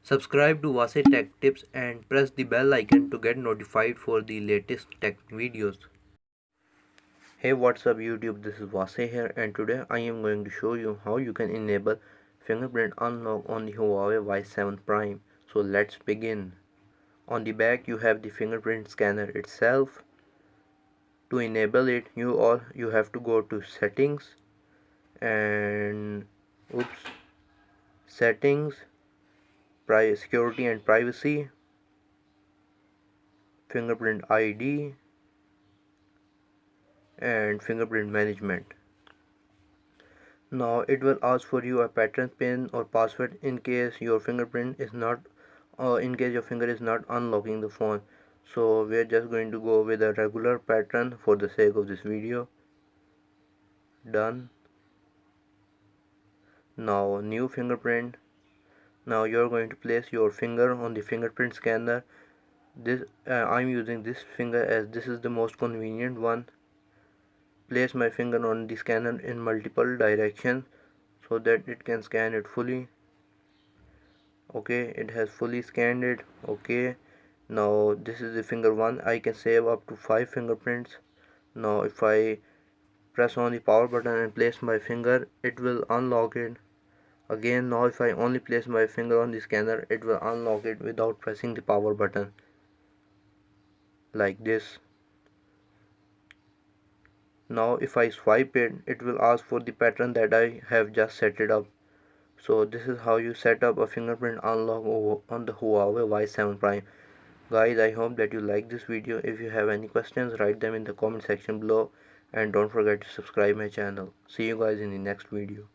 Subscribe to Vase Tech Tips and press the bell icon to get notified for the latest tech videos. Hey, what's up YouTube, this is Vase here, and today I am going to show you how you can enable fingerprint unlock on the Huawei Y7 Prime. So let's begin. On the back you have the fingerprint scanner itself. To enable it, you have to go to settings and settings, security and privacy, fingerprint ID, and fingerprint management. Now it will ask for you a pattern pin or password in case your fingerprint is not in case your finger is not unlocking the phone. So we are just going to go with a regular pattern for the sake of this video. Done. Now new fingerprint. Now you're going to place your finger on the fingerprint scanner. I'm using this finger as this is the most convenient one. Place my finger on the scanner in multiple directions so that it can scan it fully. Okay, it has fully scanned it. Okay, now this is the finger 1. I can save up to 5 fingerprints. Now if I press on the power button and place my finger, it will unlock it. Again, now if I only place my finger on the scanner, it will unlock it without pressing the power button, like this. Now if I swipe it, it will ask for the pattern that I have just set it up. So this is how you set up a fingerprint unlock on the Huawei Y7 Prime. Guys, I hope that you like this video. If you have any questions, write them in the comment section below, and don't forget to subscribe my channel. See you guys in the next video.